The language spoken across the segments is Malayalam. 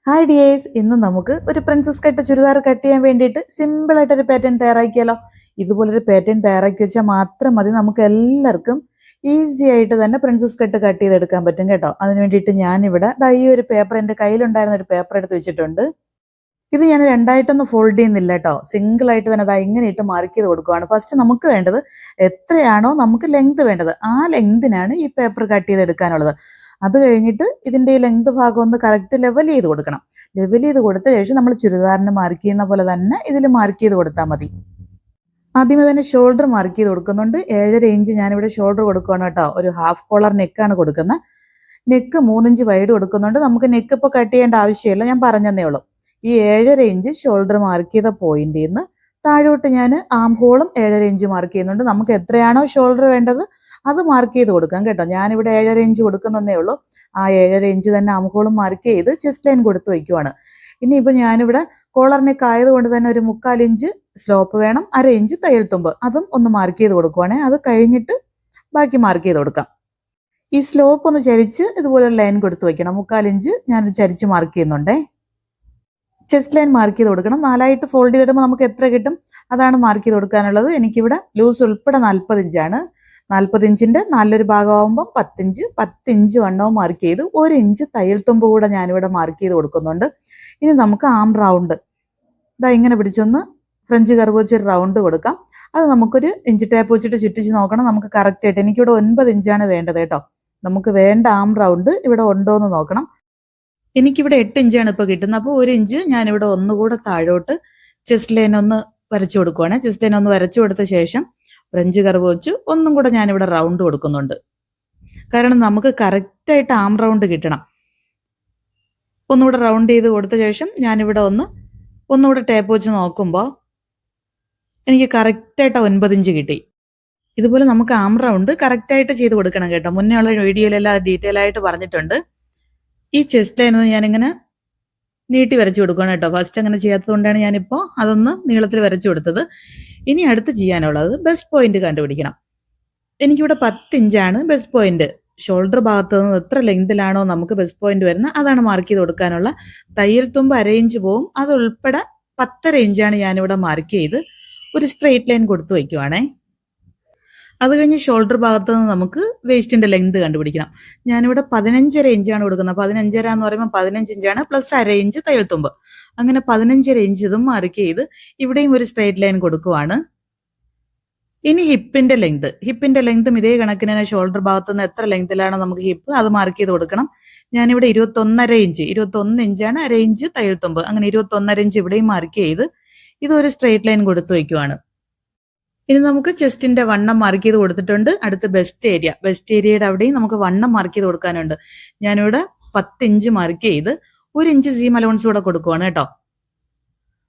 ഹായ് ഡിയേഴ്സ്, ഇന്ന് നമുക്ക് ഒരു പ്രിൻസസ് കട്ട് ചുരിദാർ കട്ട് ചെയ്യാൻ വേണ്ടിയിട്ട് സിമ്പിൾ ആയിട്ട് ഒരു പാറ്റേൺ തയ്യാറാക്കിയാലോ. ഇതുപോലൊരു പാറ്റേൺ തയ്യാറാക്കി വെച്ചാൽ മാത്രം മതി, നമുക്ക് എല്ലാവർക്കും ഈസി ആയിട്ട് തന്നെ പ്രിൻസസ് കട്ട് ചെയ്തെടുക്കാൻ പറ്റും കേട്ടോ. അതിന് വേണ്ടിയിട്ട് ഞാനിവിടെ ഈ ഒരു പേപ്പർ, എൻ്റെ കയ്യിലുണ്ടായിരുന്ന ഒരു പേപ്പർ എടുത്ത് വെച്ചിട്ടുണ്ട്. ഇത് ഞാൻ രണ്ടായിട്ടൊന്നും ഫോൾഡ് ചെയ്യുന്നില്ല കേട്ടോ, സിംഗിൾ ആയിട്ട് തന്നെ ഇങ്ങനെ ഇട്ട് മാർക്ക് ചെയ്ത് കൊടുക്കുകയാണ്. ഫസ്റ്റ് നമുക്ക് വേണ്ടത് എത്രയാണോ നമുക്ക് ലെങ്ത് വേണ്ടത്, ആ ലെങ്തിനാണ് ഈ പേപ്പർ കട്ട് ചെയ്തെടുക്കാനുള്ളത്. അത് കഴിഞ്ഞിട്ട് ഇതിന്റെ ഈ ലെങ്ത് ഭാഗം ഒന്ന് കറക്റ്റ് ലെവൽ ചെയ്ത് കൊടുക്കണം. ലെവൽ ചെയ്ത് കൊടുത്ത ശേഷം നമ്മൾ ചുരിദാറിന് മാർക്ക് ചെയ്യുന്ന പോലെ തന്നെ ഇതിൽ മാർക്ക് ചെയ്ത് കൊടുത്താൽ മതി. ആദ്യമേ തന്നെ ഷോൾഡർ മാർക്ക് ചെയ്ത് കൊടുക്കുന്നുണ്ട്. 7.5 ഇഞ്ച് ഞാനിവിടെ ഷോൾഡർ കൊടുക്കുകയാണ് കേട്ടോ. ഒരു ഹാഫ് കോളർ നെക്കാണ് കൊടുക്കുന്നത്. നെക്ക് 3 ഇഞ്ച് വൈഡ് കൊടുക്കുന്നുണ്ട്. നമുക്ക് നെക്ക് ഇപ്പോൾ കട്ട് ചെയ്യേണ്ട ആവശ്യമില്ല, ഞാൻ പറഞ്ഞതേ ഉള്ളൂ. ഈ 7.5 ഇഞ്ച് ഷോൾഡർ മാർക്ക് ചെയ്ത പോയിന്റിൽ നിന്ന് താഴോട്ട് ഞാൻ ആം ഹോളും 7.5 ഇഞ്ച് മാർക്ക് ചെയ്യുന്നുണ്ട്. നമുക്ക് എത്രയാണോ ഷോൾഡർ വേണ്ടത് അത് മാർക്ക് ചെയ്ത് കൊടുക്കാം കേട്ടോ. ഞാനിവിടെ 7.5 ഇഞ്ച് കൊടുക്കുന്നതേ ഉള്ളൂ. ആ 7.5 ഇഞ്ച് തന്നെ ആം ഹോളും മാർക്ക് ചെയ്ത് ചെസ്റ്റ് ലൈൻ കൊടുത്ത് വയ്ക്കുവാണ്. ഇനിയിപ്പോൾ ഞാനിവിടെ കോളർ നെക്ക് ആയതുകൊണ്ട് തന്നെ ഒരു 3/4 ഇഞ്ച് സ്ലോപ്പ് വേണം, 1/2 ഇഞ്ച് തയ്യൽ തുമ്പ് അതും ഒന്ന് മാർക്ക് ചെയ്ത് കൊടുക്കുവാണേ. അത് കഴിഞ്ഞിട്ട് ബാക്കി മാർക്ക് ചെയ്ത് കൊടുക്കാം. ഈ സ്ലോപ്പ് ഒന്ന് ചരിച്ച് ഇതുപോലെ ഒരു ലൈൻ കൊടുത്ത് വയ്ക്കണം. 3/4 ഇഞ്ച് ഞാനത് ചരിച്ച് മാർക്ക് ചെയ്യുന്നുണ്ടേ. ചെസ്റ്റ് ലൈൻ മാർക്ക് ചെയ്ത് കൊടുക്കണം. 4ആയിട്ട് ഫോൾഡ് ചെയ്തിടുമ്പോൾ നമുക്ക് എത്ര കിട്ടും അതാണ് മാർക്ക് ചെയ്ത് കൊടുക്കാനുള്ളത്. എനിക്കിവിടെ ലൂസ് ഉൾപ്പെടെ 40 ഇഞ്ചാണ്. 40 ഇഞ്ചിന്റെ 4 ഭാഗമാകുമ്പോൾ 10 ഇഞ്ച്, 10 ഇഞ്ച് വണ്ണവും മാർക്ക് ചെയ്ത് 1 ഇഞ്ച് തയ്യൽ തുമ്പ് കൂടെ ഞാനിവിടെ മാർക്ക് ചെയ്ത് കൊടുക്കുന്നുണ്ട്. ഇനി നമുക്ക് ആം റൗണ്ട് ഇങ്ങനെ പിടിച്ചൊന്ന് ഫ്രഞ്ച് കർവ് വെച്ചൊരു റൗണ്ട് കൊടുക്കാം. അത് നമുക്കൊരു ഇഞ്ച് ടേപ്പ് വെച്ചിട്ട് ചുറ്റിച്ച് നോക്കണം നമുക്ക് കറക്റ്റ് ആയിട്ട്. എനിക്കിവിടെ 9 ഇഞ്ചാണ് വേണ്ടത് കേട്ടോ. നമുക്ക് വേണ്ട ആം റൗണ്ട് ഇവിടെ ഉണ്ടോ എന്ന് നോക്കണം. എനിക്കിവിടെ 8 ഇഞ്ചാണ് ഇപ്പോൾ കിട്ടുന്നത്. അപ്പോൾ 1 ഇഞ്ച് ഞാനിവിടെ ഒന്നുകൂടെ താഴോട്ട് ചെസ്റ്റ് ലൈൻ ഒന്ന് വരച്ചു കൊടുക്കുവാണ്. ചെസ്റ്റ് ലൈൻ ഒന്ന് വരച്ചു കൊടുത്ത ശേഷം ഫ്രഞ്ച് കർവ് വെച്ച് ഒന്നും കൂടെ ഞാനിവിടെ റൗണ്ട് കൊടുക്കുന്നുണ്ട്. കാരണം നമുക്ക് കറക്റ്റായിട്ട് ആം റൗണ്ട് കിട്ടണം. ഒന്നുകൂടെ റൗണ്ട് ചെയ്ത് കൊടുത്ത ശേഷം ഞാനിവിടെ ഒന്നുകൂടെ ടേപ്പ് വെച്ച് നോക്കുമ്പോൾ എനിക്ക് കറക്റ്റായിട്ട് 9 ഇഞ്ച് കിട്ടി. ഇതുപോലെ നമുക്ക് ആം റൗണ്ട് കറക്റ്റായിട്ട് ചെയ്ത് കൊടുക്കണം കേട്ടോ. മുന്നേ ഉള്ള വീഡിയോയിലെല്ലാം ഡീറ്റെയിൽ ആയിട്ട് പറഞ്ഞിട്ടുണ്ട്. ഈ ചെസ്റ്റ് ലൈൻ ഒന്ന് ഞാനിങ്ങനെ നീട്ടി വരച്ചു കൊടുക്കണം കേട്ടോ. ഫസ്റ്റ് അങ്ങനെ ചെയ്യാത്തത് കൊണ്ടാണ് ഞാനിപ്പോൾ അതൊന്ന് നീളത്തിൽ വരച്ചു കൊടുത്തത്. ഇനി അടുത്ത് ചെയ്യാനുള്ളത് ബെസ്റ്റ് പോയിന്റ് കണ്ടുപിടിക്കണം. എനിക്കിവിടെ 10 ഇഞ്ചാണ് ബെസ്റ്റ് പോയിന്റ്. ഷോൾഡർ ഭാഗത്ത് നിന്ന് എത്ര ലെങ്തിലാണോ നമുക്ക് ബെസ്റ്റ് പോയിന്റ് വരുന്നത് അതാണ് മാർക്ക് ചെയ്ത് കൊടുക്കാനുള്ള. തയ്യൽ തുമ്പ് 1/2 ഇഞ്ച് പോവും. അത് ഉൾപ്പെടെ 10.5 ഇഞ്ചാണ് ഞാനിവിടെ മാർക്ക് ചെയ്ത് ഒരു സ്ട്രെയിറ്റ് ലൈൻ കൊടുത്തു വയ്ക്കുവാണേ. അത് കഴിഞ്ഞ് ഷോൾഡർ ഭാഗത്ത് നിന്ന് നമുക്ക് വേസ്റ്റിന്റെ ലെങ്ത് കണ്ടുപിടിക്കണം. ഞാനിവിടെ 15.5 ഇഞ്ചാണ് കൊടുക്കുന്നത്. 15.5 എന്ന് പറയുമ്പോൾ 15 ഇഞ്ചാണ് പ്ലസ് 1/2 ഇഞ്ച് തയ്യൽ തുമ്പ്. അങ്ങനെ 15.5 ഇഞ്ച് ഇതും മാർക്ക് ചെയ്ത് ഇവിടെയും ഒരു സ്ട്രെയിറ്റ് ലൈൻ കൊടുക്കുവാണ്. ഇനി ഹിപ്പിന്റെ ലെങ്തും ഇതേ കണക്കിന് തന്നെ ഷോൾഡർ ഭാഗത്ത് നിന്ന് എത്ര ലെങ്തിലാണ് നമുക്ക് ഹിപ്പ് അത് മാർക്ക് ചെയ്ത് കൊടുക്കണം. ഞാനിവിടെ 21 ഇഞ്ചാണ്, 1/2 ഇഞ്ച് തയ്യൽ തുമ്പ്. അങ്ങനെ 21.5 ഇഞ്ച് ഇവിടെയും മാർക്ക് ചെയ്ത് ഇതൊരു സ്ട്രെയിറ്റ് ലൈൻ കൊടുത്തു വയ്ക്കുവാണ്. ഇനി നമുക്ക് ചെസ്റ്റിന്റെ വണ്ണം മാർക്ക് ചെയ്ത് കൊടുത്തിട്ടുണ്ട്. അടുത്ത് ബെസ്റ്റ് ഏരിയയുടെ അവിടെയും നമുക്ക് വണ്ണം മാർക്ക് ചെയ്ത് കൊടുക്കാനുണ്ട്. ഞാനിവിടെ 10 ഇഞ്ച് മാർക്ക് ചെയ്ത് 1 ഇഞ്ച് സീം അലവൻസ് കൂടെ കൊടുക്കുവാണ് കേട്ടോ.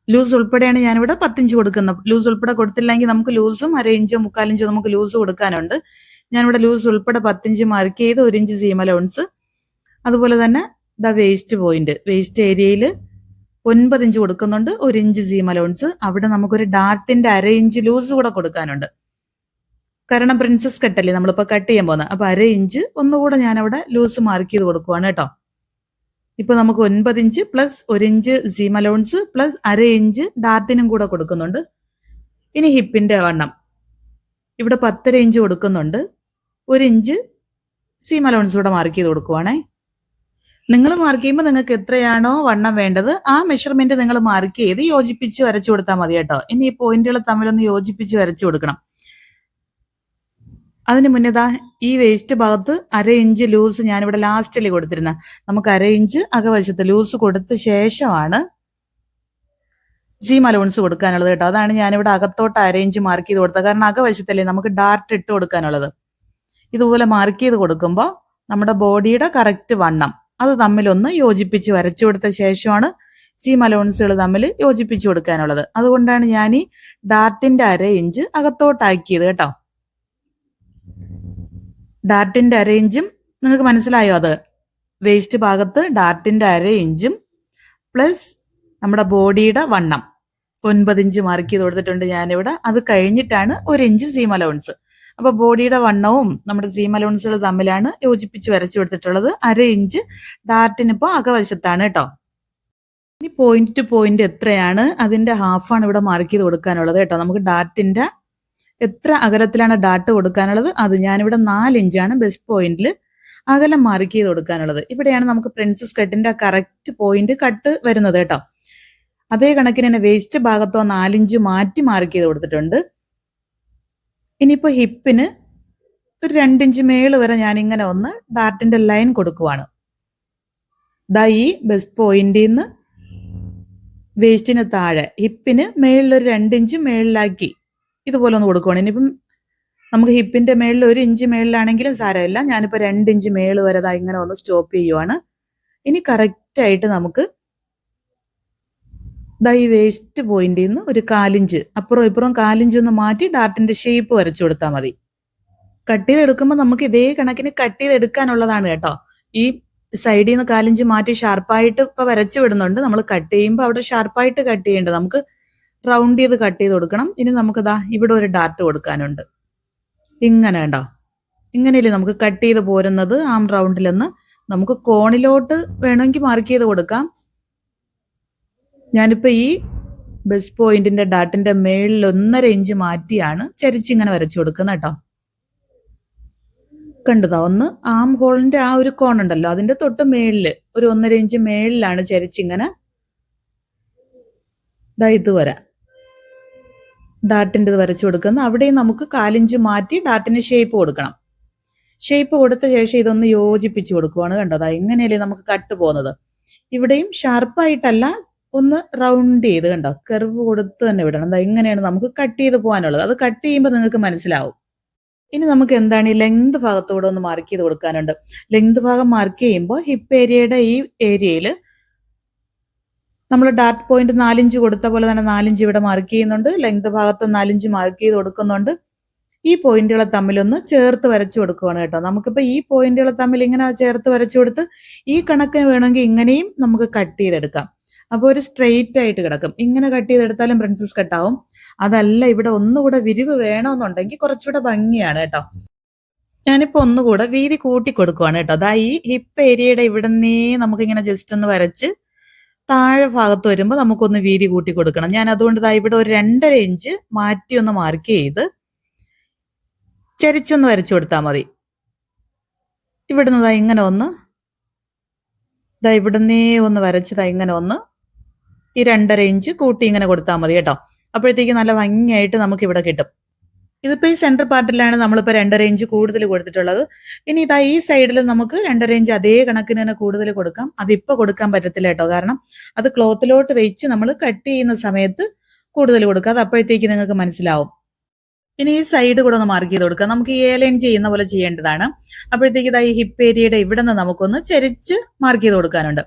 ലൂസ് ഉൾപ്പെടെയാണ് ഞാനിവിടെ 10 ഇഞ്ച് കൊടുക്കുന്നത്. ലൂസ് ഉൾപ്പെടെ കൊടുത്തില്ലെങ്കിൽ നമുക്ക് ലൂസും 1/2 ഇഞ്ചോ 3/4 ഇഞ്ചോ നമുക്ക് ലൂസ് കൊടുക്കാനുണ്ട്. ഞാനിവിടെ ലൂസ് ഉൾപ്പെടെ 10 ഇഞ്ച് മാർക്ക് ചെയ്ത് 1 ഇഞ്ച് സീം അലവൻസ്. അതുപോലെ തന്നെ വേസ്റ്റ് ഏരിയയിൽ 9 ഇഞ്ച് കൊടുക്കുന്നുണ്ട്, 1 ഇഞ്ച് സീം അലവൻസ്. അവിടെ നമുക്കൊരു ഡാർട്ടിന്റെ 1/2 ഇഞ്ച് ലൂസ് കൂടെ കൊടുക്കാനുണ്ട്. കാരണം പ്രിൻസസ് കട്ടല്ലേ നമ്മളിപ്പോൾ കട്ട് ചെയ്യാൻ പോകുന്നത്. അപ്പൊ 1/2 ഇഞ്ച് ഒന്നുകൂടെ ഞാൻ അവിടെ ലൂസ് മാർക്ക് ചെയ്ത് കൊടുക്കുവാണ് കേട്ടോ. ഇപ്പൊ നമുക്ക് 9 inch plus 1 inch seam allowance plus 1/2 inch ഡാർട്ടിനും കൂടെ കൊടുക്കുന്നുണ്ട്. ഇനി ഹിപ്പിന്റെ വണ്ണം ഇവിടെ 10.5 ഇഞ്ച് കൊടുക്കുന്നുണ്ട്, 1 ഇഞ്ച് സീം അലവൻസ് കൂടെ മാർക്ക് ചെയ്ത് കൊടുക്കുവാണേ. നിങ്ങൾ മാർക്ക് ചെയ്യുമ്പോൾ നിങ്ങൾക്ക് എത്രയാണോ വണ്ണം വേണ്ടത് ആ മെഷർമെന്റ് നിങ്ങൾ മാർക്ക് ചെയ്ത് യോജിപ്പിച്ച് വരച്ചു കൊടുത്താൽ മതി കേട്ടോ. ഇനി ഈ പോയിന്റുകൾ തമ്മിലൊന്ന് യോജിപ്പിച്ച് വരച്ചു കൊടുക്കണം. അതിന് മുന്നേ ഈ വേസ്റ്റ് ഭാഗത്ത് 1/2 ഇഞ്ച് ലൂസ് ഞാനിവിടെ ലാസ്റ്റിൽ കൊടുത്തിരുന്ന. നമുക്ക് 1/2 ഇഞ്ച് അകവശത്ത് ലൂസ് കൊടുത്ത ശേഷമാണ് സീം അലവൻസ് കൊടുക്കാനുള്ളത് കേട്ടോ. അതാണ് ഞാനിവിടെ അകത്തോട്ട് 1/2 ഇഞ്ച് മാർക്ക് ചെയ്ത് കൊടുത്തത്. കാരണം അകവശത്തല്ലേ നമുക്ക് ഡാർട്ട് ഇട്ട് കൊടുക്കാനുള്ളത്. ഇതുപോലെ മാർക്ക് ചെയ്ത് കൊടുക്കുമ്പോൾ നമ്മുടെ ബോഡിയുടെ കറക്റ്റ് വണ്ണം അത് തമ്മിലൊന്ന് യോജിപ്പിച്ച് വരച്ചു കൊടുത്ത ശേഷമാണ് സീം അലവൻസുകൾ തമ്മിൽ യോജിപ്പിച്ചു കൊടുക്കാനുള്ളത്. അതുകൊണ്ടാണ് ഞാൻ ഈ ഡാർട്ടിന്റെ 1/2 ഇഞ്ച് അകത്തോട്ടാക്കിയത് കേട്ടോ. ഡാർട്ടിന്റെ 1/2 ഇഞ്ചും നിങ്ങൾക്ക് മനസ്സിലായോ? അത് വേസ്റ്റ് ഭാഗത്ത് ഡാർട്ടിന്റെ 1/2 ഇഞ്ചും പ്ലസ് നമ്മുടെ ബോഡിയുടെ വണ്ണം 9 ഇഞ്ച് മാർക്ക് ചെയ്ത് കൊടുത്തിട്ടുണ്ട് ഞാനിവിടെ. അത് കഴിഞ്ഞിട്ടാണ് 1 ഇഞ്ച് സീം അലവൻസ്. അപ്പൊ ബോഡിയുടെ വണ്ണവും നമ്മുടെ സീം അലവൻസുകൾ തമ്മിലാണ് യോജിപ്പിച്ച് വരച്ചു കൊടുത്തിട്ടുള്ളത്. 1/2 ഇഞ്ച് ഡാർട്ടിനിപ്പോ അകവശത്താണ് കേട്ടോ. ഇനി പോയിന്റ് ടു പോയിന്റ് എത്രയാണ് അതിന്റെ ഹാഫാണ് ഇവിടെ മാർക്ക് ചെയ്ത് കൊടുക്കാനുള്ളത് കേട്ടോ. നമുക്ക് ഡാറ്റിന്റെ എത്ര അകലത്തിലാണ് ഡാറ്റ് കൊടുക്കാനുള്ളത് അത് ഞാനിവിടെ 4 ഇഞ്ചാണ് ബെസ്റ്റ് പോയിന്റിൽ അകലം മാർക്ക് ചെയ്ത് കൊടുക്കാനുള്ളത്. ഇവിടെയാണ് നമുക്ക് പ്രിൻസസ് കട്ടിന്റെ കറക്റ്റ് പോയിന്റ് കട്ട് വരുന്നത് കേട്ടോ. അതേ കണക്കിന് തന്നെ വേസ്റ്റ് ഭാഗത്തോ 4 ഇഞ്ച് മാറ്റി മാർക്ക് ചെയ്ത് കൊടുത്തിട്ടുണ്ട്. ഇനിയിപ്പോ ഹിപ്പിന് ഒരു 2 ഇഞ്ച് മേള് വരെ ഞാൻ ഇങ്ങനെ ഒന്ന് ഡാറ്റിന്റെ ലൈൻ കൊടുക്കുവാണ്. ദാ ഈ ബെസ്റ്റ് പോയിന്റിൽ നിന്ന് വേസ്റ്റിന് താഴെ ഹിപ്പിന് മേളിൽ ഒരു 2 ഇഞ്ച് മേളിലാക്കി ഇതുപോലെ ഒന്ന് കൊടുക്കുവാണ്. ഇനിയിപ്പം നമുക്ക് ഹിപ്പിന്റെ മേളിൽ 1 ഇഞ്ച് മേളിലാണെങ്കിലും സാരമില്ല. ഞാനിപ്പോൾ 2 ഇഞ്ച് മേള് വരെ ദാ ഇങ്ങനെ ഒന്ന് സ്റ്റോപ്പ് ചെയ്യുവാണ്. ഇനി കറക്റ്റ് ആയിട്ട് നമുക്ക് ദാ ഈ വേസ്റ്റ് പോയിന്റിൽ നിന്ന് ഒരു 4 ഇഞ്ച് അപ്പുറം ഇപ്പുറം 4 ഇഞ്ച് ഒന്ന് മാറ്റി ഡാർട്ടിന്റെ ഷേപ്പ് വരച്ചു കൊടുത്താൽ മതി. കട്ട് ചെയ്തെടുക്കുമ്പോൾ നമുക്ക് ഇതേ കണക്കിന് കട്ട് ചെയ്തെടുക്കാനുള്ളതാണ് കേട്ടോ. ഈ സൈഡിൽ നിന്ന് 4 ഇഞ്ച് മാറ്റി ഷാർപ്പായിട്ട് ഇപ്പൊ വരച്ചു വിടുന്നുണ്ട്. നമ്മൾ കട്ട് ചെയ്യുമ്പോൾ അവിടെ ഷാർപ്പായിട്ട് കട്ട് ചെയ്യേണ്ടത്, നമുക്ക് റൗണ്ട് ചെയ്ത് കട്ട് ചെയ്ത് കൊടുക്കണം. ഇനി നമുക്ക് ദാ ഇവിടെ ഒരു ഡാർട്ട് കൊടുക്കാനുണ്ട്. ഇങ്ങനെ ഉണ്ടോ, ഇങ്ങനെയല്ലേ നമുക്ക് കട്ട് ചെയ്ത് പോരുന്നത്. ആം റൗണ്ടിലൊന്ന് നമുക്ക് കോണിലോട്ട് വേണമെങ്കിൽ മാർക്ക് ചെയ്ത് കൊടുക്കാം. ഞാനിപ്പോ ഈ ബെസ്റ്റ് പോയിന്റിന്റെ ഡാട്ടിന്റെ മേളിൽ 1.5 ഇഞ്ച് മാറ്റിയാണ് ചരിച്ചിങ്ങനെ വരച്ചു കൊടുക്കുന്നത് കേട്ടോ. കണ്ടതാ, ഒന്ന് ആം ഹോളിന്റെ ആ ഒരു കോണുണ്ടല്ലോ അതിന്റെ തൊട്ട് മേളില് ഒരു 1.5 ഇഞ്ച് മേളിലാണ് ചരിച്ചിങ്ങനെ ഇതുവരെ ഡാറ്റിൻ്റെ ഇത് വരച്ചു കൊടുക്കുന്നത്. അവിടെയും നമുക്ക് 4 ഇഞ്ച് മാറ്റി ഡാറ്റിന് ഷേപ്പ് കൊടുക്കണം. ഷേപ്പ് കൊടുത്ത ശേഷം ഇതൊന്ന് യോജിപ്പിച്ചു കൊടുക്കുവാണ്. കണ്ടതാ, ഇങ്ങനെയല്ലേ നമുക്ക് കട്ട് പോകുന്നത്. ഇവിടെയും ഷാർപ്പായിട്ടല്ല, ഒന്ന് റൗണ്ട് ചെയ്ത് കണ്ടോ കർവ് കൊടുത്ത് തന്നെ വിടണം. ഇങ്ങനെയാണ് നമുക്ക് കട്ട് ചെയ്ത് പോകാനുള്ളത്. അത് കട്ട് ചെയ്യുമ്പോൾ നിങ്ങൾക്ക് മനസ്സിലാവും. ഇനി നമുക്ക് എന്താണ് ഈ ലെങ്ത് ഭാഗത്തൂടെ ഒന്ന് മാർക്ക് ചെയ്ത് കൊടുക്കാനുണ്ട്. ലെങ്ത് ഭാഗം മാർക്ക് ചെയ്യുമ്പോൾ ഹിപ്പ് ഏരിയയുടെ ഈ ഏരിയയിൽ നമ്മൾ ഡാർട്ട് പോയിന്റ് 4 ഇഞ്ച് കൊടുത്ത പോലെ തന്നെ 4 ഇഞ്ച് ഇവിടെ മാർക്ക് ചെയ്യുന്നുണ്ട്. ലെങ്ത് ഭാഗത്ത് 4 ഇഞ്ച് മാർക്ക് ചെയ്ത് കൊടുക്കുന്നുണ്ട്. ഈ പോയിന്റുകളെ തമ്മിലൊന്ന് ചേർത്ത് വരച്ചു കൊടുക്കുവാണ് കേട്ടോ. നമുക്കിപ്പോൾ ഈ പോയിന്റുകളെ തമ്മിൽ ഇങ്ങനെ ചേർത്ത് വരച്ചു കൊടുത്ത് ഈ കണക്കിന് വേണമെങ്കിൽ ഇങ്ങനെയും നമുക്ക് കട്ട് ചെയ്തെടുക്കാം. അപ്പോൾ ഒരു സ്ട്രെയിറ്റ് ആയിട്ട് കിടക്കും. ഇങ്ങനെ കട്ട് ചെയ്തെടുത്താലും പ്രിൻസസ് കട്ടാവും. അതല്ല, ഇവിടെ ഒന്നുകൂടെ വിരിവ് വേണമെന്നുണ്ടെങ്കിൽ കുറച്ചുകൂടെ ഭംഗിയാണ് കേട്ടോ. ഞാനിപ്പോ ഒന്നുകൂടെ വീതി കൂട്ടി കൊടുക്കുവാണ് കേട്ടോ. അതാ ഈ ഹിപ്പ് ഏരിയയുടെ ഇവിടെ നിന്നേ നമുക്കിങ്ങനെ ജസ്റ്റ് ഒന്ന് വരച്ച് താഴെ ഭാഗത്ത് വരുമ്പോൾ നമുക്കൊന്ന് വീതി കൂട്ടി കൊടുക്കണം. ഞാൻ അതുകൊണ്ട് ഇവിടെ ഒരു 2.5 ഇഞ്ച് മാറ്റി ഒന്ന് മാർക്ക് ചെയ്ത് ചരിച്ചൊന്ന് വരച്ചു കൊടുത്താൽ മതി. ഇവിടുന്ന് ഇങ്ങനെ ഒന്ന് ഇവിടുന്നേ ഒന്ന് വരച്ചതാ ഇങ്ങനെ ഒന്ന് ഈ 2.5 ഇഞ്ച് കൂട്ടി ഇങ്ങനെ കൊടുത്താൽ മതി കേട്ടോ. അപ്പോഴത്തേക്ക് നല്ല ഭംഗിയായിട്ട് നമുക്ക് ഇവിടെ കിട്ടും. ഇതിപ്പോ ഈ സെന്റർ പാർട്ടിലാണ് നമ്മളിപ്പോ 2.5 ഇഞ്ച് കൂടുതൽ കൊടുത്തിട്ടുള്ളത്. ഇനി ഈ സൈഡിൽ നമുക്ക് 2.5 ഇഞ്ച് അതേ കണക്കിന് തന്നെ കൂടുതൽ കൊടുക്കാം. അതിപ്പോ കൊടുക്കാൻ പറ്റത്തില്ല കേട്ടോ, കാരണം അത് ക്ലോത്തിലോട്ട് വെച്ച് നമ്മൾ കട്ട് ചെയ്യുന്ന സമയത്ത് കൂടുതൽ കൊടുക്കുക. അത് അപ്പോഴത്തേക്ക് നിങ്ങൾക്ക് മനസ്സിലാവും. ഇനി ഈ സൈഡ് കൂടെ ഒന്ന് മാർക്ക് ചെയ്ത് കൊടുക്കാം. നമുക്ക് ഈ ലൈൻ ചെയ്യുന്ന പോലെ ചെയ്യേണ്ടതാണ്. അപ്പോഴത്തേക്ക് ഈ ഹിപ്പ് ഏരിയയുടെ ഇവിടെ നിന്ന് നമുക്കൊന്ന് ചരിച്ച് മാർക്ക് ചെയ്ത് കൊടുക്കാനുണ്ട്.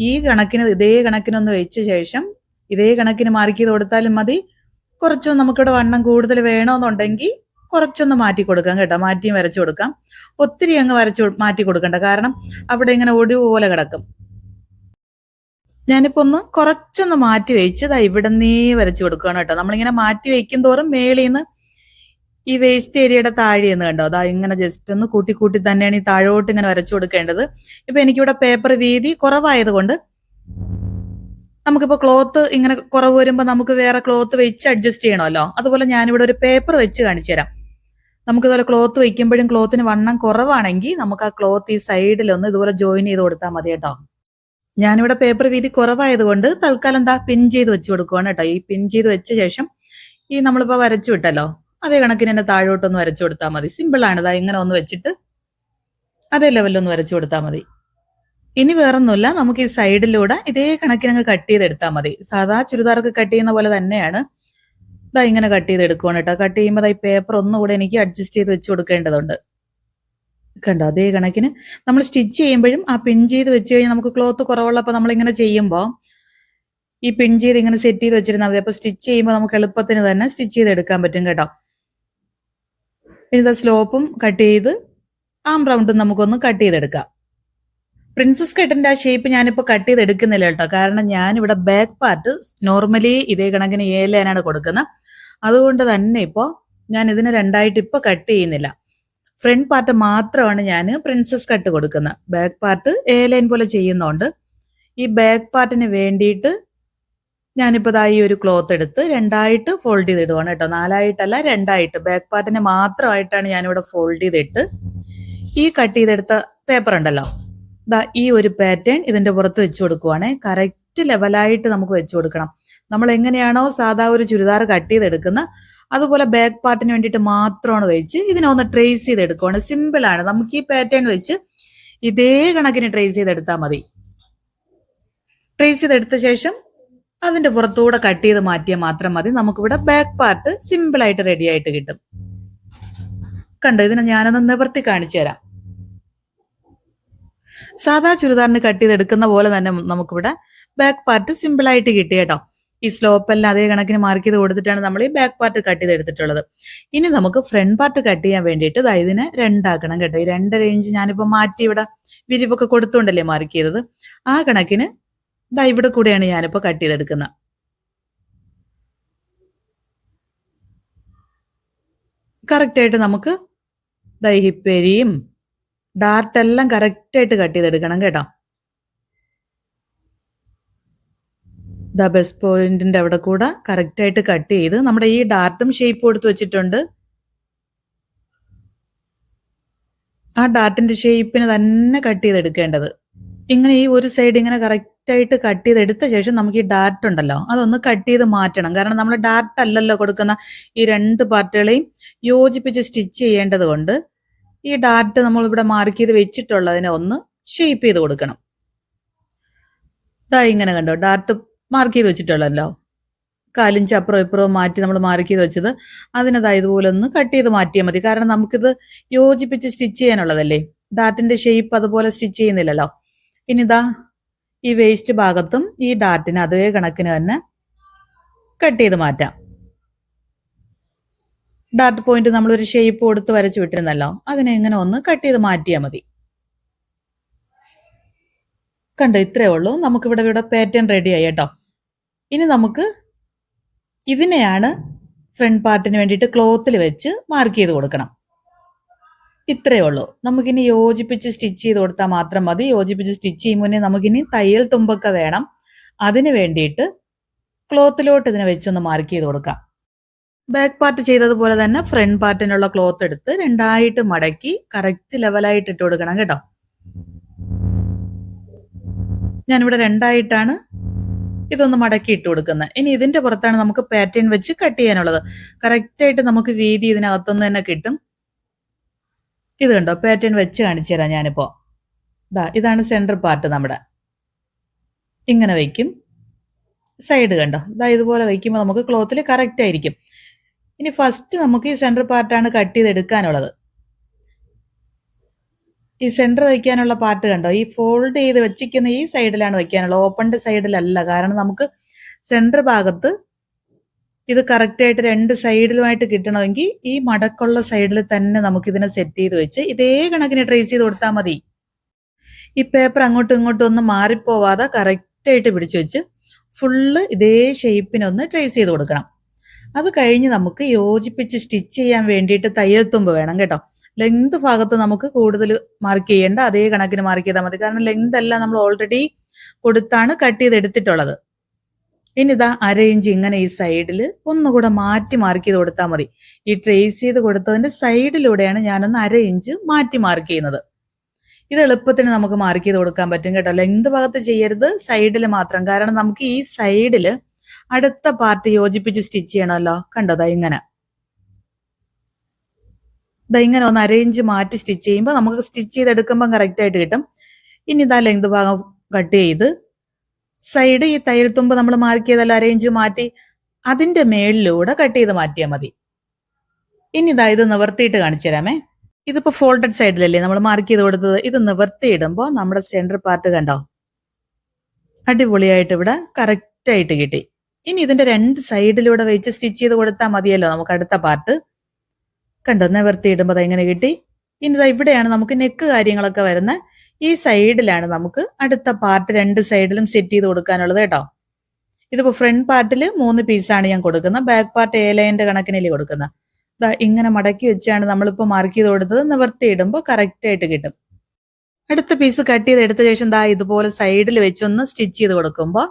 ഈ കണക്കിന് ഇതേ കണക്കിനൊന്ന് വെച്ച ശേഷം ഇതേ കണക്കിന് മാർക്ക് ചെയ്ത് കൊടുത്താലും മതി. കുറച്ചൊന്ന് നമുക്കിവിടെ വണ്ണം കൂടുതൽ വേണമെന്നുണ്ടെങ്കിൽ കുറച്ചൊന്ന് മാറ്റി കൊടുക്കാം കേട്ടോ. മാറ്റിയും വരച്ചു കൊടുക്കാം. ഒത്തിരി അങ്ങ് മാറ്റി കൊടുക്കണ്ട, കാരണം അവിടെ ഇങ്ങനെ ഒടിവ് പോലെ കിടക്കും. ഞാനിപ്പോ ഒന്ന് കുറച്ചൊന്ന് മാറ്റി വെച്ച് ഇവിടെ നീ വരച്ചു കൊടുക്കുകയാണ് കേട്ടോ. നമ്മളിങ്ങനെ മാറ്റി വെക്കും തോറും മേളിന്ന് ഈ വേസ്റ്റ് ഏരിയയുടെ താഴെയെന്ന് കണ്ടോ, ഇങ്ങനെ ജസ്റ്റ് ഒന്ന് കൂട്ടി കൂട്ടി തന്നെയാണ് ഈ താഴോട്ട് ഇങ്ങനെ വരച്ചു കൊടുക്കേണ്ടത്. ഇപ്പൊ എനിക്കിവിടെ പേപ്പർ വീതി കുറവായത് കൊണ്ട് നമുക്കിപ്പോ ക്ലോത്ത് ഇങ്ങനെ കുറവ് വരുമ്പോൾ നമുക്ക് വേറെ ക്ലോത്ത് വെച്ച് അഡ്ജസ്റ്റ് ചെയ്യണമല്ലോ. അതുപോലെ ഞാനിവിടെ ഒരു പേപ്പർ വെച്ച് കാണിച്ചു തരാം. നമുക്കിതുപോലെ ക്ലോത്ത് വയ്ക്കുമ്പോഴും ക്ലോത്തിന് വണ്ണം കുറവാണെങ്കിൽ നമുക്ക് ആ ക്ലോത്ത് ഈ സൈഡിലൊന്ന് ഇതുപോലെ ജോയിൻ ചെയ്ത് കൊടുത്താൽ മതി കേട്ടോ. ഞാനിവിടെ പേപ്പർ വീതി കുറവായതുകൊണ്ട് തൽക്കാലം പിൻ ചെയ്ത് വെച്ച് കൊടുക്കുവാണ് കേട്ടോ. ഈ പിൻ ചെയ്ത് വെച്ച ശേഷം ഈ നമ്മളിപ്പോ വരച്ചു വിട്ടല്ലോ അതേ കണക്കിന് തന്നെ താഴോട്ടൊന്ന് വരച്ചു കൊടുത്താൽ മതി. സിമ്പിൾ ആണ്. ഇങ്ങനെ ഒന്ന് വെച്ചിട്ട് അതേ ലെവലിലൊന്ന് വരച്ചു കൊടുത്താൽ മതി. ഇനി വേറൊന്നുമില്ല, നമുക്ക് ഈ സൈഡിലൂടെ ഇതേ കണക്കിന് കട്ട് ചെയ്തെടുത്താൽ മതി. സാധാ ചുരിദാർക്ക് കട്ട് ചെയ്യുന്ന പോലെ തന്നെയാണ്. ഇങ്ങനെ കട്ട് ചെയ്തെടുക്കുവാണ് കേട്ടോ. കട്ട് ചെയ്യുമ്പോൾ ഈ പേപ്പർ ഒന്നുകൂടെ എനിക്ക് അഡ്ജസ്റ്റ് ചെയ്ത് വെച്ച് കൊടുക്കേണ്ടതുണ്ട്. കണ്ടോ, അതേ കണക്കിന് നമ്മൾ സ്റ്റിച്ച് ചെയ്യുമ്പോഴും ആ പിൻ ചെയ്ത് വെച്ച് കഴിഞ്ഞാൽ നമുക്ക് ക്ലോത്ത് കുറവുള്ളപ്പോൾ നമ്മളിങ്ങനെ ചെയ്യുമ്പോൾ ഈ പിൻ ചെയ്ത് ഇങ്ങനെ സെറ്റ് ചെയ്ത് വെച്ചിരുന്നാൽ മതി. അപ്പൊ സ്റ്റിച്ച് ചെയ്യുമ്പോൾ നമുക്ക് എളുപ്പത്തിന് തന്നെ സ്റ്റിച്ച് ചെയ്തെടുക്കാൻ പറ്റും കേട്ടോ. ഇനി സ്ലോപ്പും കട്ട് ചെയ്ത് ആം റൗണ്ടും നമുക്കൊന്ന് കട്ട് ചെയ്തെടുക്കാം. പ്രിൻസസ് കട്ടിന്റെ ആ ഷേപ്പ് ഞാനിപ്പോൾ കട്ട് ചെയ്ത് എടുക്കുന്നില്ല കേട്ടോ, കാരണം ഞാനിവിടെ ബാക്ക് പാർട്ട് നോർമലി ഇതേ കണക്കിന് 7 ലൈനാണ് കൊടുക്കുന്നത്. അതുകൊണ്ട് തന്നെ ഇപ്പോൾ ഞാൻ ഇതിനെ രണ്ടായിട്ട് ഇപ്പോൾ കട്ട് ചെയ്യുന്നില്ല. ഫ്രണ്ട് പാർട്ട് മാത്രമാണ് ഞാൻ പ്രിൻസസ് കട്ട് കൊടുക്കുന്നത്. ബാക്ക് പാർട്ട് 7 ലൈൻ പോലെ ചെയ്യുന്നതുകൊണ്ട് ഈ ബാക്ക് പാർട്ടിന് വേണ്ടിയിട്ട് ഞാനിപ്പോൾ ഈ ഒരു ക്ലോത്ത് എടുത്ത് 2ആയിട്ട് ഫോൾഡ് ചെയ്തിടുവാണ് കേട്ടോ. 4ആയിട്ടല്ല, 2ആയിട്ട്. ബാക്ക് പാർട്ടിന് മാത്രമായിട്ടാണ് ഞാനിവിടെ ഫോൾഡ് ചെയ്തിട്ട് ഈ കട്ട് ചെയ്തെടുത്ത പേപ്പർ ഉണ്ടല്ലോ, ഈ ഒരു പാറ്റേൺ ഇതിന്റെ പുറത്ത് വെച്ച് കൊടുക്കുവാണ്. കറക്റ്റ് ലെവലായിട്ട് നമുക്ക് വെച്ച് കൊടുക്കണം. നമ്മൾ എങ്ങനെയാണോ സാധാ ഒരു ചുരിദാർ കട്ട് ചെയ്തെടുക്കുന്ന അതുപോലെ ബാക്ക് പാർട്ടിന് വേണ്ടിയിട്ട് മാത്രമാണ് വെച്ച് ഇതിനൊന്ന് ട്രേസ് ചെയ്തെടുക്കുവാണ്. സിമ്പിൾ ആണ്. നമുക്ക് ഈ പാറ്റേൺ വെച്ച് ഇതേ കണക്കിന് ട്രേസ് ചെയ്തെടുത്താൽ മതി. ട്രേസ് ചെയ്തെടുത്ത ശേഷം അതിന്റെ പുറത്തൂടെ കട്ട് ചെയ്ത് മാറ്റിയാൽ മാത്രം മതി. നമുക്കിവിടെ ബാക്ക് പാർട്ട് സിമ്പിൾ ആയിട്ട് റെഡി ആയിട്ട് കിട്ടും. കണ്ടോ, ഇതിനെ ഞാനൊന്ന് നിവർത്തി കാണിച്ചു തരാം. സാധാ ചുരിദാറിന് കട്ട് ചെയ്തെടുക്കുന്ന പോലെ തന്നെ നമുക്കിവിടെ ബാക്ക് പാർട്ട് സിമ്പിൾ ആയിട്ട് കിട്ടി കേട്ടോ. ഈ സ്ലോപ്പെല്ലാം അതേ കണക്കിന് മാർക്ക് ചെയ്ത് കൊടുത്തിട്ടാണ് നമ്മൾ ഈ ബാക്ക് പാർട്ട് കട്ട് ചെയ്തെടുത്തിട്ടുള്ളത്. ഇനി നമുക്ക് ഫ്രണ്ട് പാർട്ട് കട്ട് ചെയ്യാൻ വേണ്ടിയിട്ട് ഇതിനെ 2ആക്കണം കേട്ടോ. ഈ 2.5 ഇഞ്ച് ഞാനിപ്പോൾ മാറ്റി ഇവിടെ വിരിവൊക്കെ കൊടുത്തോണ്ടല്ലേ മാർക്ക് ചെയ്തത്. ആ കണക്കിന് ഇവിടെ കൂടെയാണ് ഞാനിപ്പോൾ കട്ട് ചെയ്തെടുക്കുന്നത്. കറക്റ്റായിട്ട് നമുക്ക് ഹിപ്പേരിയും ഡാർട്ടെല്ലാം കറക്റ്റായിട്ട് കട്ട് ചെയ്തെടുക്കണം കേട്ടോ. ബെസ്റ്റ് പോയിന്റിന്റെ അവിടെ കൂടെ കറക്റ്റായിട്ട് കട്ട് ചെയ്ത് നമ്മുടെ ഈ ഡാർട്ടും ഷേപ്പ് കൊടുത്ത് വെച്ചിട്ടുണ്ട്. ആ ഡാർട്ടിന്റെ ഷേപ്പിന് തന്നെ കട്ട് ചെയ്തെടുക്കേണ്ടത്. ഇങ്ങനെ ഈ ഒരു സൈഡ് ഇങ്ങനെ കറക്റ്റായിട്ട് കട്ട് ചെയ്തെടുത്ത ശേഷം നമുക്ക് ഈ ഡാർട്ട് ഉണ്ടല്ലോ അതൊന്ന് കട്ട് ചെയ്ത് മാറ്റണം. കാരണം നമ്മൾ ഡാർട്ട് അല്ലല്ലോ കൊടുക്കുന്ന, ഈ 2 പാർട്ടുകളെയും യോജിപ്പിച്ച് സ്റ്റിച്ച് ചെയ്യേണ്ടത് കൊണ്ട് ഈ ഡാർട്ട് നമ്മൾ ഇവിടെ മാർക്ക് ചെയ്ത് വെച്ചിട്ടുള്ളതിനെ ഒന്ന് ഷേപ്പ് ചെയ്ത് കൊടുക്കണം. ഇങ്ങനെ കണ്ടോ, ഡാർട്ട് മാർക്ക് ചെയ്ത് വെച്ചിട്ടുള്ളല്ലോ, 4 ഇഞ്ച് അപ്പുറം ഇപ്പുറവും മാറ്റി നമ്മൾ മാർക്ക് ചെയ്ത് വെച്ചത് അതിനതാ ഇതുപോലെ ഒന്ന് കട്ട് ചെയ്ത് മാറ്റിയാൽ മതി. കാരണം നമുക്കിത് യോജിപ്പിച്ച് സ്റ്റിച്ച് ചെയ്യാനുള്ളതല്ലേ, ഡാർട്ടിന്റെ ഷേപ്പ് അതുപോലെ സ്റ്റിച്ച് ചെയ്യുന്നില്ലല്ലോ. ഇനി ഈ വേസ്റ്റ് ഭാഗത്തും ഈ ഡാർട്ടിന് അതേ കണക്കിന് തന്നെ കട്ട് ചെയ്ത് മാറ്റാം. ഡാർട്ട് പോയിന്റ് നമ്മളൊരു ഷേപ്പ് കൊടുത്ത് വരച്ച് വിട്ടിരുന്നല്ലോ, അതിനെ ഇങ്ങനെ ഒന്ന് കട്ട് ചെയ്ത് മാറ്റിയാൽ മതി. കണ്ടോ, ഇത്രയേ ഉള്ളൂ. നമുക്കിവിടെ പാറ്റേൺ റെഡി ആയി കേട്ടോ. ഇനി നമുക്ക് ഇതിനെയാണ് ഫ്രണ്ട് പാർട്ടിന് വേണ്ടിയിട്ട് ക്ലോത്തിൽ വെച്ച് മാർക്ക് ചെയ്ത് കൊടുക്കണം. ഇത്രയേ ഉള്ളൂ. നമുക്കിനി യോജിപ്പിച്ച് സ്റ്റിച്ച് ചെയ്ത് കൊടുത്താൽ മാത്രം മതി. യോജിപ്പിച്ച് സ്റ്റിച്ച് ചെയ്യുമ്പോൾ നമുക്കിനി തയ്യൽ തുമ്പൊക്കെ വേണം. അതിന് വേണ്ടിയിട്ട് ക്ലോത്തിലോട്ട് ഇതിനെ വെച്ചൊന്ന് മാർക്ക് ചെയ്ത് കൊടുക്കാം. ബാക്ക് പാർട്ട് ചെയ്തതുപോലെ തന്നെ ഫ്രണ്ട് പാർട്ടിനുള്ള ക്ലോത്ത് എടുത്ത് 2ആയിട്ട് മടക്കി കറക്റ്റ് ലെവലായിട്ട് ഇട്ട് കൊടുക്കണം കേട്ടോ. ഞാനിവിടെ 2ആയിട്ടാണ് ഇതൊന്ന് മടക്കി ഇട്ട് കൊടുക്കുന്നത്. ഇനി ഇതിന്റെ പുറത്താണ് നമുക്ക് പാറ്റേൺ വെച്ച് കട്ട് ചെയ്യാനുള്ളത്. കറക്റ്റായിട്ട് നമുക്ക് വീതി ഇതിനകത്തുനിന്ന് തന്നെ കിട്ടും. ഇത് കണ്ടോ, പാറ്റേൺ വെച്ച് കാണിച്ചു തരാം ഞാനിപ്പോ. ഇതാണ് സെൻട്രൽ പാർട്ട് നമ്മുടെ. ഇങ്ങനെ വയ്ക്കും. സൈഡ് കണ്ടോ, ഇതുപോലെ വയ്ക്കുമ്പോൾ നമുക്ക് ക്ലോത്തിൽ കറക്റ്റ് ആയിരിക്കും. ഇനി ഫസ്റ്റ് നമുക്ക് ഈ സെൻട്രൽ പാർട്ടാണ് കട്ട് ചെയ്ത് എടുക്കാനുള്ളത്. ഈ സെന്റർ വയ്ക്കാനുള്ള പാർട്ട് കണ്ടോ, ഈ ഫോൾഡ് ചെയ്ത് വെച്ചിരിക്കുന്ന ഈ സൈഡിലാണ് വയ്ക്കാനുള്ളത്, ഓപ്പണിന്റെ സൈഡിലല്ല. കാരണം നമുക്ക് സെന്റർ ഭാഗത്ത് ഇത് കറക്റ്റായിട്ട് 2 സൈഡിലുമായിട്ട് കിട്ടണമെങ്കിൽ ഈ മടക്കുള്ള സൈഡിൽ തന്നെ നമുക്ക് ഇതിനെ സെറ്റ് ചെയ്ത് വെച്ച് ഇതേ കണക്കിന് ട്രേസ് ചെയ്ത് കൊടുത്താൽ മതി. ഈ പേപ്പർ അങ്ങോട്ടും ഇങ്ങോട്ടും ഒന്നും മാറിപ്പോവാതെ കറക്റ്റായിട്ട് പിടിച്ചു വെച്ച് ഫുള്ള് ഇതേ ഷേപ്പിനൊന്ന് ട്രേസ് ചെയ്ത് കൊടുക്കണം. അത് കഴിഞ്ഞ് നമുക്ക് യോജിപ്പിച്ച് സ്റ്റിച്ച് ചെയ്യാൻ വേണ്ടിയിട്ട് തയ്യൽ തുമ്പ് വേണം കേട്ടോ. ലെങ്ത് ഭാഗത്ത് നമുക്ക് കൂടുതൽ മാർക്ക് ചെയ്യേണ്ട, അതേ കണക്കിന് മാർക്ക് ചെയ്താൽ മതി. കാരണം ലെങ്ത് എല്ലാം നമ്മൾ ഓൾറെഡി കൊടുത്താണ് കട്ട് ചെയ്ത് എടുത്തിട്ടുള്ളത്. ഇനി 1/2 ഇഞ്ച് ഇങ്ങനെ ഈ സൈഡിൽ ഒന്നുകൂടെ മാറ്റി മാർക്ക് ചെയ്ത് കൊടുത്താൽ മതി. ഈ ട്രേസ് ചെയ്ത് കൊടുത്തതിന്റെ സൈഡിലൂടെയാണ് ഞാനൊന്ന് 1/2 ഇഞ്ച് മാറ്റി മാർക്ക് ചെയ്യുന്നത്. ഇത് എളുപ്പത്തിന് നമുക്ക് മാർക്ക് ചെയ്ത് കൊടുക്കാൻ പറ്റും കേട്ടോ. ലെങ്ത് ഭാഗത്ത് ചെയ്യരുത്, സൈഡിൽ മാത്രം. കാരണം നമുക്ക് ഈ സൈഡിൽ അടുത്ത പാർട്ട് യോജിപ്പിച്ച് സ്റ്റിച്ച് ചെയ്യണമല്ലോ. കണ്ടോ, ഇങ്ങനെ ഇങ്ങനെ ഒന്ന് 1/2 ഇഞ്ച് മാറ്റി സ്റ്റിച്ച് ചെയ്യുമ്പോൾ നമുക്ക് സ്റ്റിച്ച് ചെയ്തെടുക്കുമ്പോൾ കറക്റ്റ് ആയിട്ട് കിട്ടും. ഇനി ലെങ്ത് ഭാഗം കട്ട് ചെയ്ത് സൈഡ് ഈ തയ്യൽ തുമ്പ് നമ്മൾ മാർക്ക് ചെയ്തല്ലോ 1/2 ഇഞ്ച് മാറ്റി, അതിന്റെ മേളിലൂടെ കട്ട് ചെയ്ത് മാറ്റിയാൽ മതി. ഇനി ഇത് നിവർത്തിയിട്ട് കാണിച്ചു തരാമേ. ഇതിപ്പോ ഫോൾഡഡ് സൈഡിലല്ലേ നമ്മൾ മാർക്ക് ചെയ്ത് കൊടുത്തത്. ഇത് നിവർത്തിയിടുമ്പോൾ നമ്മുടെ സെന്റർ പാർട്ട് കണ്ടോ അടിപൊളിയായിട്ട് ഇവിടെ കറക്റ്റ് ആയിട്ട് കിട്ടി. ഇനി ഇതിന്റെ 2 സൈഡിലൂടെ വെച്ച് സ്റ്റിച്ച് ചെയ്ത് കൊടുത്താൽ മതിയല്ലോ നമുക്ക് അടുത്ത പാർട്ട്. കണ്ടോ, നിവർത്തിയിടുമ്പോൾ എങ്ങനെ കിട്ടി. ഇനി ഇവിടെയാണ് നമുക്ക് നെക്ക് കാര്യങ്ങളൊക്കെ വരുന്നത്. ഈ സൈഡിലാണ് നമുക്ക് അടുത്ത പാർട്ട് 2 സൈഡിലും സെറ്റ് ചെയ്ത് കൊടുക്കാനുള്ളത് കേട്ടോ. ഇതിപ്പോ ഫ്രണ്ട് പാർട്ടിൽ 3 പീസാണ് ഞാൻ കൊടുക്കുന്നത്. ബാക്ക് പാർട്ട് A ലൈൻ്റെ കണക്കിനല്ലേ കൊടുക്കുന്നത്. ഇങ്ങനെ മടക്കി വെച്ചാണ് നമ്മളിപ്പോൾ മാർക്ക് ചെയ്ത് കൊടുത്തത്. നിവർത്തിയിടുമ്പോൾ കറക്റ്റ് ആയിട്ട് കിട്ടും. അടുത്ത പീസ് കട്ട് ചെയ്ത് എടുത്ത ശേഷം ദാ ഇതുപോലെ സൈഡിൽ വെച്ചൊന്ന് സ്റ്റിച്ച് ചെയ്ത് കൊടുക്കുമ്പോൾ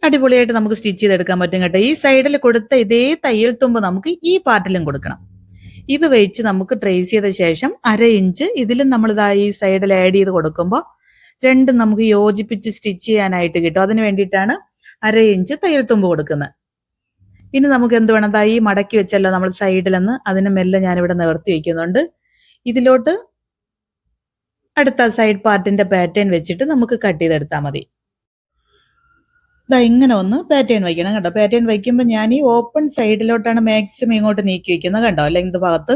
അടിപൊളിയായിട്ട് നമുക്ക് സ്റ്റിച്ച് ചെയ്തെടുക്കാൻ പറ്റും കേട്ടോ. ഈ സൈഡിൽ കൊടുത്ത ഇതേ തയ്യൽ തുമ്പ് നമുക്ക് ഈ പാർട്ടിലും കൊടുക്കണം. ഇത് വെച്ച് നമുക്ക് ട്രേസ് ചെയ്ത ശേഷം 1/2 ഇഞ്ച് ഇതിലും നമ്മൾ ഇതാ ഈ സൈഡിൽ ആഡ് ചെയ്ത് കൊടുക്കുമ്പോൾ രണ്ടും നമുക്ക് യോജിപ്പിച്ച് സ്റ്റിച്ച് ചെയ്യാനായിട്ട് കിട്ടും. അതിന് വേണ്ടിയിട്ടാണ് 1/2 ഇഞ്ച് തയ്യൽ തുമ്പ് കൊടുക്കുന്നത്. ഇനി നമുക്ക് എന്ത് വേണം, ഈ മടക്കി വെച്ചല്ലോ നമ്മൾ സൈഡിലെന്ന്, അതിന് മെല്ലെ ഞാനിവിടെ നിവർത്തി വെക്കുന്നുണ്ട്. ഇതിലോട്ട് അടുത്ത സൈഡ് പാർട്ടിന്റെ പാറ്റേൺ വെച്ചിട്ട് നമുക്ക് കട്ട് ചെയ്തെടുത്താൽ മതി. ഇങ്ങനെ ഒന്ന് പാറ്റേൺ വയ്ക്കണം കേട്ടോ. പാറ്റേൺ വയ്ക്കുമ്പോൾ ഞാൻ ഈ ഓപ്പൺ സൈഡിലോട്ടാണ് മാക്സിമം ഇങ്ങോട്ട് നീക്കി വെക്കുന്നത് കണ്ടോ, ലെങ്ത് ഭാഗത്ത്.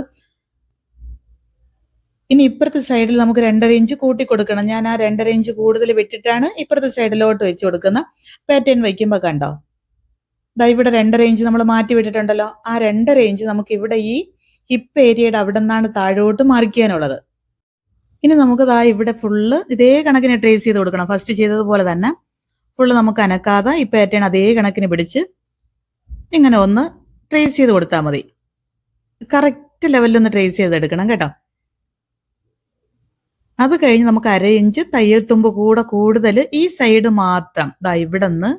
ഇനി ഇപ്പുറത്തെ സൈഡിൽ നമുക്ക് 2.5 ഇഞ്ച് കൂട്ടി കൊടുക്കണം. ഞാൻ ആ 2.5 ഇഞ്ച് കൂടുതൽ വിട്ടിട്ടാണ് ഇപ്പുറത്തെ സൈഡിലോട്ട് വെച്ച് കൊടുക്കുന്ന. പാറ്റേൺ വയ്ക്കുമ്പോൾ കണ്ടോ, ഇവിടെ 2.5 ഇഞ്ച് നമ്മൾ മാറ്റി വിട്ടിട്ടുണ്ടല്ലോ. ആ 2.5 ഇഞ്ച് നമുക്ക് ഇവിടെ ഈ ഹിപ്പ് ഏരിയയുടെ അവിടെ നിന്നാണ് താഴോട്ട് മാർക്ക് ചെയ്യാനുള്ളത്. ഇനി നമുക്ക് ഇവിടെ ഫുള്ള് ഇതേ കണക്കിന് ട്രേസ് ചെയ്ത് കൊടുക്കണം. ഫസ്റ്റ് ചെയ്തതുപോലെ തന്നെ ഫുള്ള് നമുക്ക് അനക്കാതെ ഈ പാറ്റേൺ അതേ കണക്കിന് പിടിച്ച് ഇങ്ങനെ ഒന്ന് ട്രേസ് ചെയ്ത് കൊടുത്താൽ മതി. കറക്റ്റ് ലെവലിൽ ഒന്ന് ട്രേസ് ചെയ്തെടുക്കണം കേട്ടോ. അത് കഴിഞ്ഞ് നമുക്ക് 1/2 ഇഞ്ച് തയ്യൽ തുമ്പ് കൂടുതൽ ഈ സൈഡ് മാത്രം ഇവിടെ നിന്ന്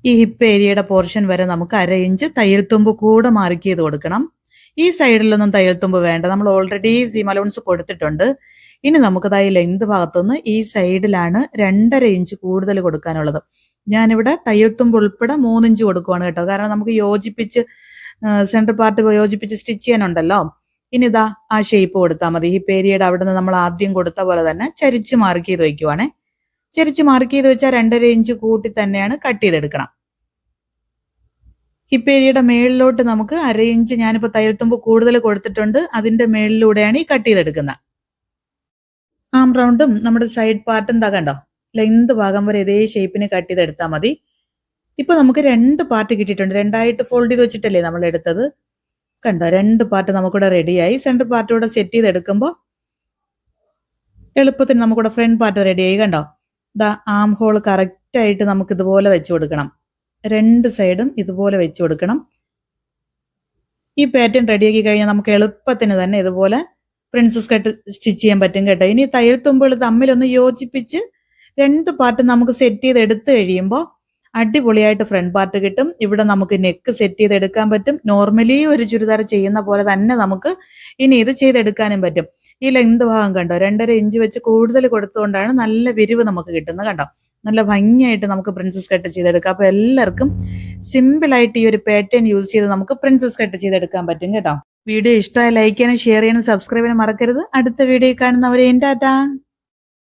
ഈ ഹിപ്പ് ഏരിയയുടെ പോർഷൻ വരെ നമുക്ക് 1/2 ഇഞ്ച് തയ്യൽ തുമ്പ് കൂടെ മാർക്ക് ചെയ്ത് കൊടുക്കണം. ഈ സൈഡിലൊന്നും തയ്യൽ തുമ്പ് വേണ്ട, നമ്മൾ ഓൾറെഡി സീം അലൗൺസ് കൊടുത്തിട്ടുണ്ട്. ഇനി നമുക്ക് ലെങ്ത് ഭാഗത്തുനിന്ന് ഈ സൈഡിലാണ് 2.5 ഇഞ്ച് കൂടുതൽ കൊടുക്കാനുള്ളത്. ഞാനിവിടെ തയ്യൽ തുമ്പ് ഉൾപ്പെടെ 3 ഇഞ്ച് കൊടുക്കുവാണ് കേട്ടോ. കാരണം നമുക്ക് യോജിപ്പിച്ച് സെൻട്രൽ പാർട്ട് യോജിപ്പിച്ച് സ്റ്റിച്ച് ചെയ്യാനുണ്ടല്ലോ. ഇനി ആ ഷേപ്പ് കൊടുത്താൽ മതി. ഹിപ്പ് ഏരിയയുടെ അവിടെ നിന്ന് നമ്മൾ ആദ്യം കൊടുത്ത പോലെ തന്നെ ചരിച്ച് മാർക്ക് ചെയ്ത് വയ്ക്കുവാണേ. ചരിച്ച് മാർക്ക് ചെയ്ത് വെച്ചാൽ 2.5 ഇഞ്ച് കൂട്ടി തന്നെയാണ് കട്ട് ചെയ്തെടുക്കണം. ഹിപ്പ് ഏരിയയുടെ മേളിലോട്ട് നമുക്ക് 1/2 ഇഞ്ച് ഞാനിപ്പോൾ തയ്യൽ തുമ്പ് കൂടുതൽ കൊടുത്തിട്ടുണ്ട്. അതിന്റെ മേളിലൂടെയാണ് ഈ കട്ട് ചെയ്തെടുക്കുന്നത്. ആം റൗണ്ടും നമ്മുടെ സൈഡ് പാർട്ടും കണ്ടോ, ലെങ്ത് ഭാഗം വരെ ഇതേ ഷേപ്പിന് കട്ട് ചെയ്തെടുത്താൽ മതി. ഇപ്പൊ നമുക്ക് 2 പാർട്ട് കിട്ടിയിട്ടുണ്ട്. 2ആയിട്ട് ഫോൾഡ് ചെയ്ത് വെച്ചിട്ടല്ലേ നമ്മൾ എടുത്തത്. കണ്ടോ, 2 പാർട്ട് നമുക്കിവിടെ റെഡിയായി. സെൻട്രൽ പാർട്ട് കൂടെ സെറ്റ് ചെയ്തെടുക്കുമ്പോൾ എളുപ്പത്തിന് നമുക്കിവിടെ ഫ്രണ്ട് പാർട്ട് റെഡിയായി. കണ്ടോ, ആം ഹോൾ കറക്റ്റ് ആയിട്ട് നമുക്ക് ഇതുപോലെ വെച്ച് കൊടുക്കണം. 2 സൈഡും ഇതുപോലെ വെച്ച് കൊടുക്കണം. ഈ പാറ്റേൺ റെഡിയാക്കി കഴിഞ്ഞാൽ നമുക്ക് എളുപ്പത്തിന് തന്നെ ഇതുപോലെ പ്രിൻസസ് കട്ട് സ്റ്റിച്ച് ചെയ്യാൻ പറ്റും കേട്ടോ. ഇനി തയ്യൽ തുമ്പുകൾ തമ്മിലൊന്ന് യോജിപ്പിച്ച് 2 പാർട്ട് നമുക്ക് സെറ്റ് ചെയ്ത് എടുത്തു കഴിയുമ്പോൾ അടിപൊളിയായിട്ട് ഫ്രണ്ട് പാർട്ട് കിട്ടും. ഇവിടെ നമുക്ക് നെക്ക് സെറ്റ് ചെയ്തെടുക്കാൻ പറ്റും. നോർമലി ഒരു ചുരിദാർ ചെയ്യുന്ന പോലെ തന്നെ നമുക്ക് ഇനി ഇത് ചെയ്തെടുക്കാനും പറ്റും. ഈ ലെങ്ത് ഭാഗം കണ്ടോ, 2.5 ഇഞ്ച് വെച്ച് കൂടുതൽ കൊടുത്തുകൊണ്ടാണ് നല്ല വിരിവ് നമുക്ക് കിട്ടുന്നത് കണ്ടോ. നല്ല ഭംഗിയായിട്ട് നമുക്ക് പ്രിൻസസ് കട്ട് ചെയ്തെടുക്കാം. അപ്പൊ എല്ലാവർക്കും സിമ്പിളായിട്ട് ഈ ഒരു പാറ്റേൺ യൂസ് ചെയ്ത് നമുക്ക് പ്രിൻസസ് കട്ട് ചെയ്തെടുക്കാൻ പറ്റും കേട്ടോ. വീഡിയോ ഇഷ്ടമായി ലൈക്ക് ചെയ്യാനും ഷെയർ ചെയ്യാനും സബ്സ്ക്രൈബ് ചെയ്യാനും മറക്കരുത്. അടുത്ത വീഡിയോ കാണുന്നവരെ ടാറ്റാ.